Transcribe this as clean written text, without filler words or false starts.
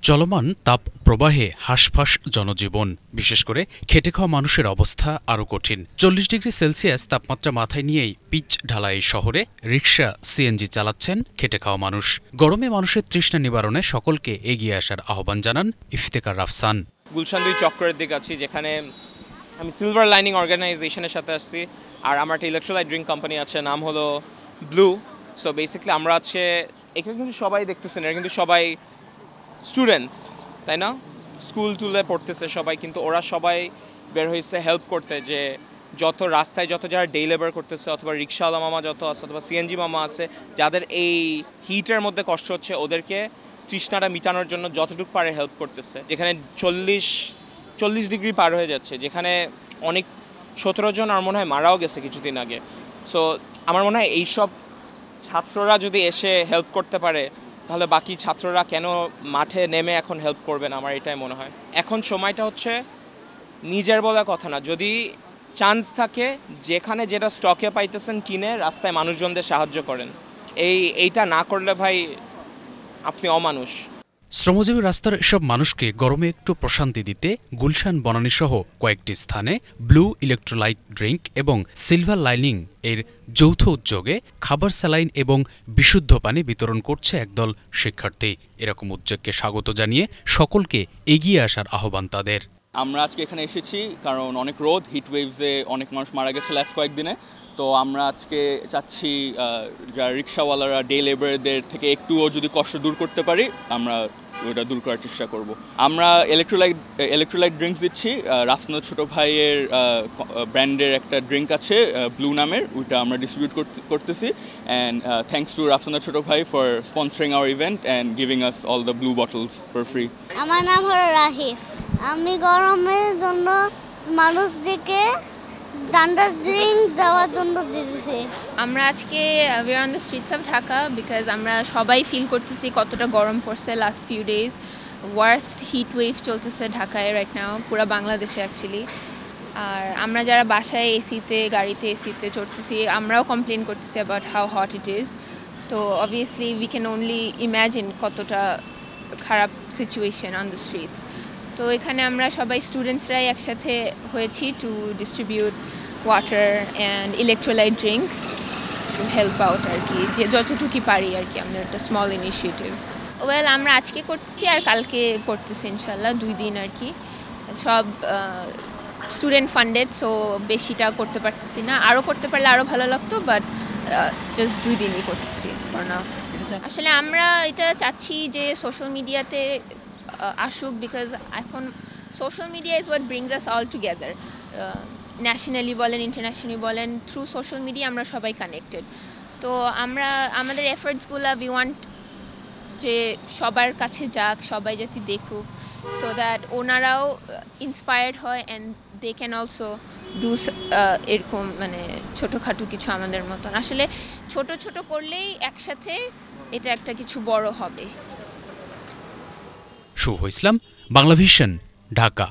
চলমান তাপ প্রবাহে হাঁসফাঁস জনজীবন, বিশেষ করে খেটে খাওয়া মানুষের অবস্থা আরও কঠিন। 40 ডিগ্রি সেলসিয়াস তাপমাত্রা মাথায় নিয়েই পিচ ঢালা এই শহরে রিকশা, সিএনজি চালাচ্ছেন খেটে খাওয়া মানুষ। গরমে মানুষের তৃষ্ণা নিবারণে সকলকে এগিয়ে আসার আহ্বান জানান ইফতেখার রাফসান। গুলশান 2 চক্রের দিকে আছি, যেখানে আমি সিলভার লাইনিং অর্গানাইজেশনের সাথে আসছি। আর আমার একটা ইলেকট্রোলাইট ড্রিঙ্ক কোম্পানি আছে, নাম হলো ব্লু। সো বেসিক্যালি আমরা আছে এখানে কিন্তু সবাই দেখতেছেন, এরা কিন্তু সবাই স্টুডেন্টস, তাই না? স্কুল টুলে পড়তেছে সবাই, কিন্তু ওরা সবাই বের হয়েছে হেল্প করতে, যে যত রাস্তায় যত যারা ডে লেবার করতেছে, অথবা রিক্সাওয়ালা মামা যত আছে, অথবা সিএনজি মামা আছে, যাদের এই হিটের মধ্যে কষ্ট হচ্ছে, ওদেরকে তৃষ্ণাটা মিটানোর জন্য যতটুকু পারে হেল্প করতেছে। যেখানে 40 ডিগ্রি পার হয়ে যাচ্ছে, যেখানে অনেক 17 জন আর মনে হয় মারাও গেছে কিছুদিন আগে। সো আমার মনে হয় এইসব ছাত্ররা যদি এসে হেল্প করতে পারে, তাহলে বাকি ছাত্ররা কেন মাঠে নেমে এখন হেল্প করবে না, আমার এটাই মনে হয়। এখন সময়টা হচ্ছে নিজের বলা কথা না, যদি চান্স থাকে যেখানে যেটা স্টকে পাইতেছেন কিনে রাস্তায় মানুষজনদের সাহায্য করেন। এইটা না করলে ভাই আপনি অমানুষ। শ্রমজীবী রাস্তার এসব মানুষকে গরমে একটু প্রশান্তি দিতে গুলশান বনানীসহ কয়েকটি স্থানে ব্লু ইলেকট্রোলাইট ড্রিঙ্ক এবং সিলভার লাইনিং এর যৌথ উদ্যোগে খাবার, স্যালাইন এবং বিশুদ্ধ পানি বিতরণ করছে একদল শিক্ষার্থী। এরকম উদ্যোগকে স্বাগত জানিয়ে সকলকে এগিয়ে আসার আহ্বান তাদের। আমরা আজকে এখানে এসেছি কারণ অনেক রোদ, হিটওয়েভসে অনেক মানুষ মারা গেছে লাস্ট কয়েকদিনে। তো আমরা আজকে চাচ্ছি যারা রিক্সাওয়ালারা, ডে লেবারদের থেকে একটুও যদি কষ্ট দূর করতে পারি, আমরা ওটা দূর করার চেষ্টা করব। আমরা ইলেকট্রোলাইট ড্রিঙ্কস দিচ্ছি। রাফসানের ছোটো ভাইয়ের ব্র্যান্ডের একটা ড্রিঙ্ক আছে ব্লু নামের, ওইটা আমরা ডিস্ট্রিবিউট করতেছি। অ্যান্ড থ্যাঙ্কস টু রাফসানের ছোটো ভাই for sponsoring our event and giving us all the blue bottles for free. আমার নাম হলো রাহিফ। আমি গরমের জন্য মানুষদেরকে ঠান্ডা ড্রিঙ্ক দেওয়ার জন্য দিয়েছি। আমরা আজকে we are on the streets of Dhaka because আমরা সবাই ফিল করতেছি কতটা গরম পড়ছে last few days. Worst heat wave চলতেছে ঢাকায় রাইট নাও, পুরো বাংলাদেশে অ্যাকচুয়ালি। আর আমরা যারা বাসায় এসিতে, গাড়িতে এসিতে চড়তেছি, আমরাও কমপ্লেন করতেছি about how hot it is. তো obviously we can only imagine কতটা খারাপ সিচুয়েশন অন দ্য স্ট্রিটস। তো এখানে আমরা সবাই স্টুডেন্টসরাই একসাথে হয়েছি to distribute water and electrolyte drinks to help out আর কি, যে যতটুকু পারি আর কি। আমরা একটা স্মল ইনিশিয়েটিভ আমরা আজকে করতেছি আর কালকে করতেছি ইনশাল্লাহ, 2 দিন আর কি। সব স্টুডেন্ট ফান্ডেড, সো বেশিটা করতে পারতেছি না, আরও করতে পারলে আরও ভালো লাগতো, বাট জাস্ট 2 দিনই করতেছি ফর নাও। আসলে আমরা এটা চাচ্ছি যে সোশ্যাল মিডিয়াতে আসুক, বিকজ এখন social media is what brings us all together. Nationally বলেন, ইন্টারন্যাশনালি বলেন, থ্রু সোশ্যাল মিডিয়া আমরা সবাই কানেক্টেড। তো আমরা আমাদের এফার্টসগুলো উই ওয়ান্ট যে সবার কাছে যাক, সবাই যাতে দেখুক, সো দ্যাট ওনারাও ইন্সপায়ার্ড হয় and they can also do এরকম মানে ছোটোখাটো কিছু আমাদের মতন। আসলে ছোট ছোট করলেই একসাথে এটা একটা কিছু বড় হবে। শুভ ইসলাম, বাংলাভিশন, ঢাকা।